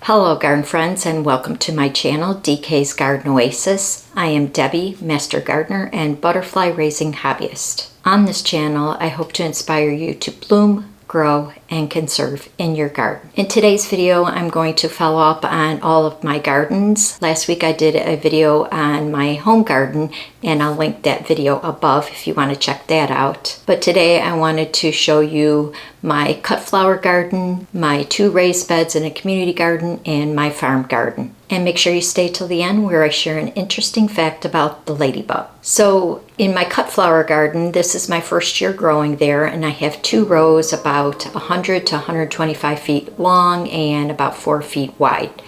Hello garden friends, and welcome to my channel, DK's Garden Oasis. I am Debbie, Master Gardener and Butterfly Raising Hobbyist. On this channel, I hope to inspire you to bloom, grow, and conserve in your garden. In today's video, I'm going to follow up on all of my gardens. Last week I did a video on my home garden, and I'll link that video above if you want to check that out. But today I wanted to show you my cut flower garden, my 2 raised beds in a community garden, and my farm garden. And make sure you stay till the end where I share an interesting fact about the ladybug. So in my cut flower garden, this is my first year growing there, and I have 2 rows about 100 to 125 feet long and about 4 feet wide.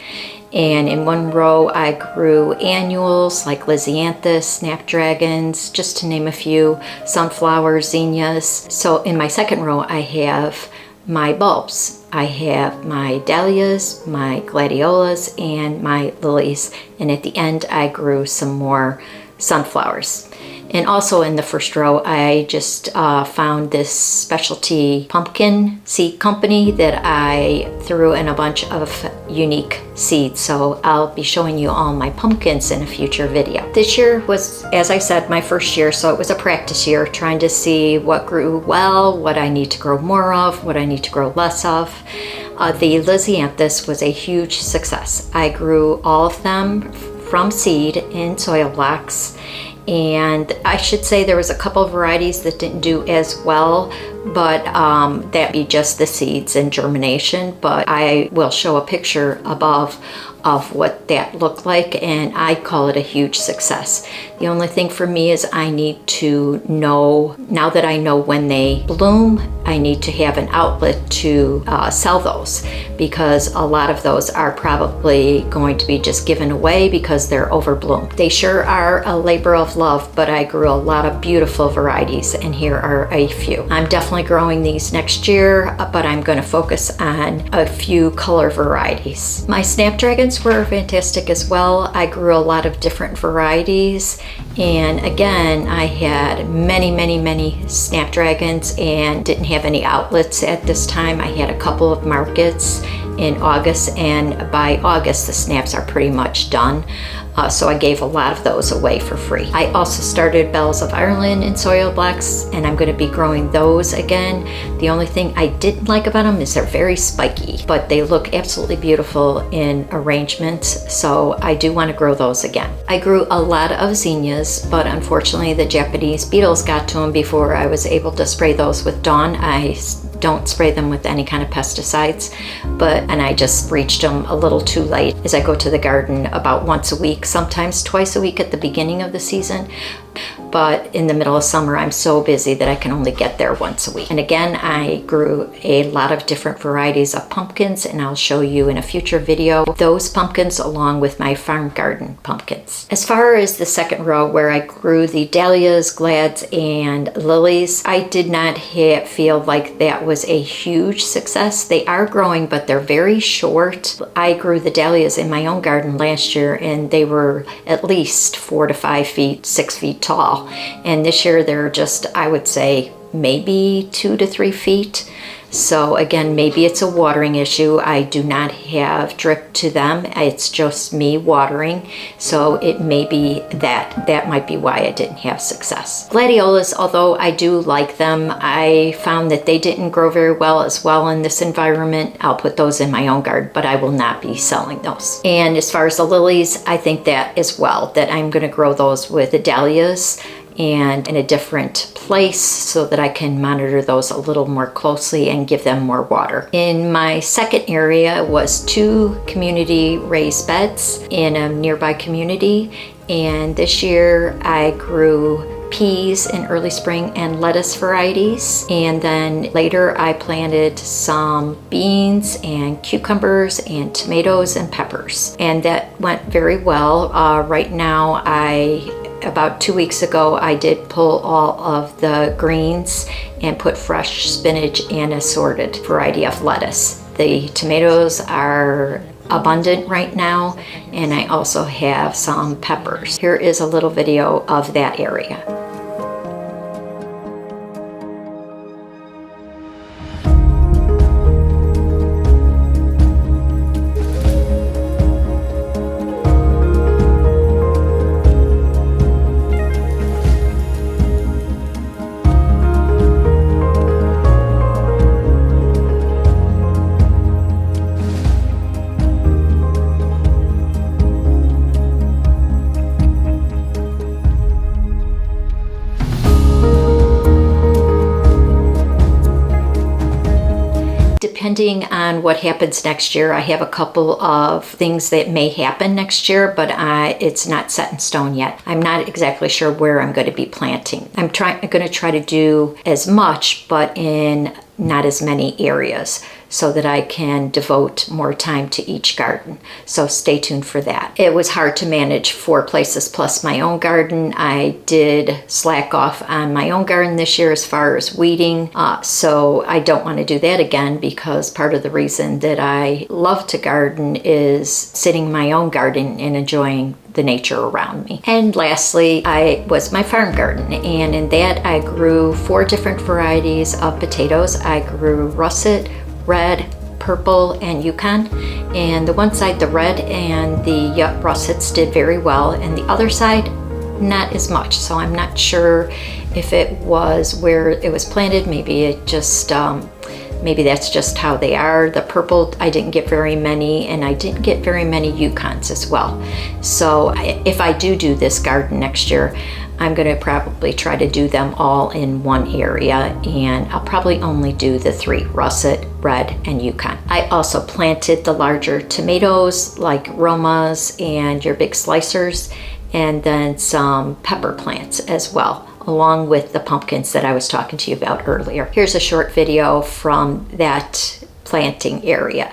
And in one row I grew annuals like lisianthus, snapdragons, just to name a few, sunflowers, zinnias. So in my second row I have my bulbs. I have my dahlias, my gladiolas, and my lilies. And at the end I grew some more sunflowers. And also in the first row, I just found this specialty pumpkin seed company that I threw in a bunch of unique seeds. So I'll be showing you all my pumpkins in a future video. This year was, as I said, my first year, so it was a practice year, trying to see what grew well, what I need to grow more of, what I need to grow less of. The lisianthus was a huge success. I grew all of them from seed in soil blocks. And I should say there was a couple of varieties that didn't do as well, but that'd be just the seeds and germination. But I will show a picture above of what that looked like, and I call it a huge success. The only thing for me is I need to know, now that I know when they bloom, I need to have an outlet to sell those, because a lot of those are probably going to be just given away because they're overbloomed. They sure are a labor of love, but I grew a lot of beautiful varieties, and here are a few. I'm definitely growing these next year, but I'm going to focus on a few color varieties. My snapdragons were fantastic as well. I grew a lot of different varieties, and again I had many snapdragons and didn't have any outlets at this time. I had a couple of markets in August, and by August the snaps are pretty much done. So I gave a lot of those away for free. I also started Bells of Ireland in soil blocks, and I'm going to be growing those again. The only thing I didn't like about them is they're very spiky, but they look absolutely beautiful in arrangements, so I do want to grow those again. I grew a lot of zinnias, but unfortunately the Japanese beetles got to them before I was able to spray those with Dawn. I don't spray them with any kind of pesticides, and I just reached them a little too late, as I go to the garden about once a week, sometimes twice a week at the beginning of the season. But in the middle of summer, I'm so busy that I can only get there once a week. And again, I grew a lot of different varieties of pumpkins, and I'll show you in a future video those pumpkins along with my farm garden pumpkins. As far as the second row where I grew the dahlias, glads, and lilies, I did not feel like that was a huge success. They are growing, but they're very short. I grew the dahlias in my own garden last year, and they were at least 4 to 5 feet, 6 feet tall. And this year they're just, I would say, maybe 2 to 3 feet. So again, maybe it's a watering issue. I do not have drip to them. It's just me watering. So it may be that might be why I didn't have success. Gladiolas, although I do like them, I found that they didn't grow very well as well in this environment. I'll put those in my own garden, but I will not be selling those. And as far as the lilies, I think that as well, that I'm going to grow those with the dahlias and in a different place so that I can monitor those a little more closely and give them more water. In my second area was 2 community raised beds in a nearby community, and this year I grew peas in early spring and lettuce varieties, and then later I planted some beans and cucumbers and tomatoes and peppers, and that went very well. Right now about 2 weeks ago, I did pull all of the greens and put fresh spinach and assorted variety of lettuce. The tomatoes are abundant right now, and I also have some peppers. Here is a little video of that area. depending on what happens next year. I have a couple of things that may happen next year, but it's not set in stone yet. I'm not exactly sure where I'm going to be planting. I'm going to try to do as much, but in not as many areas, so that I can devote more time to each garden. So stay tuned for that. It was hard to manage 4 places plus my own garden. I did slack off on my own garden this year as far as weeding. So I don't want to do that again, because part of the reason that I love to garden is sitting in my own garden and enjoying the nature around me. And lastly, I was my farm garden, and in that I grew 4 different varieties of potatoes. I grew russet, red, purple, and Yukon. And the one side, the red and the russets, did very well, and the other side, not as much. So I'm not sure if it was where it was planted. Maybe it just maybe that's just how they are. The purple, I didn't get very many, and I didn't get very many Yukons as well. So if I do this garden next year, I'm going to probably try to do them all in one area, and I'll probably only do the 3, russet, red, and Yukon. I also planted the larger tomatoes like Romas and your big slicers, and then some pepper plants as well, along with the pumpkins that I was talking to you about earlier. Here's a short video from that planting area.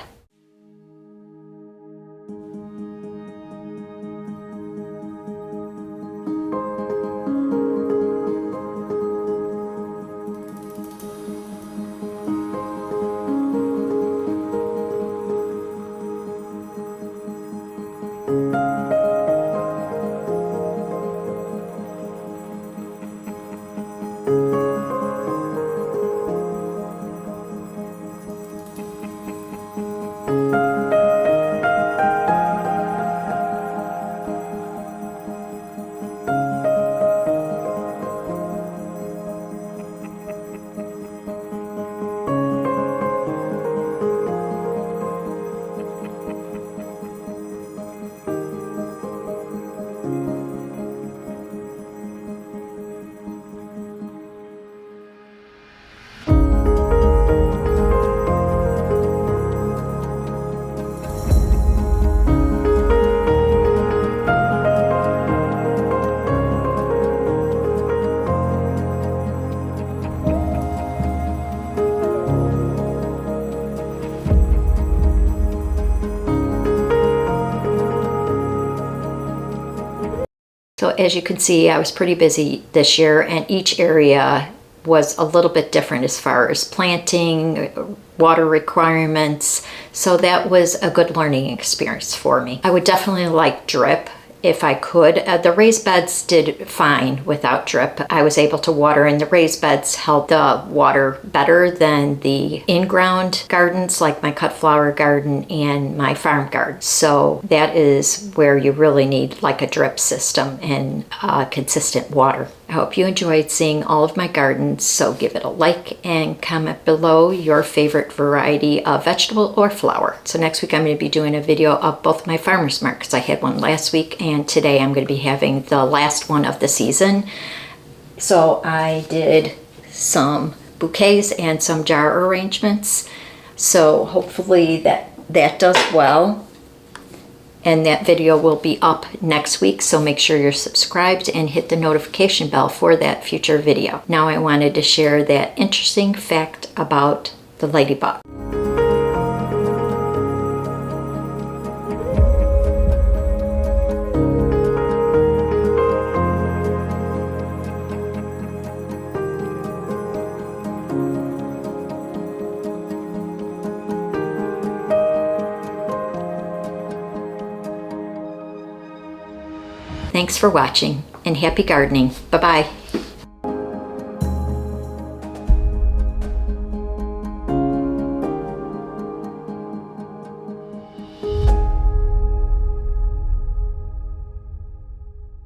So as you can see, I was pretty busy this year, and each area was a little bit different as far as planting, water requirements. So that was a good learning experience for me. I would definitely like drip if I could. The raised beds did fine without drip. I was able to water, and the raised beds held the water better than the in-ground gardens like my cut flower garden and my farm garden. So that is where you really need like a drip system and consistent water. I hope you enjoyed seeing all of my gardens, so give it a like and comment below your favorite variety of vegetable or flower. So next week I'm going to be doing a video of both my farmers markets. I had one last week, and today I'm going to be having the last one of the season. So I did some bouquets and some jar arrangements. So hopefully that does well. And that video will be up next week, so make sure you're subscribed and hit the notification bell for that future video. Now I wanted to share that interesting fact about the ladybug. Thanks for watching, and happy gardening. Bye-bye.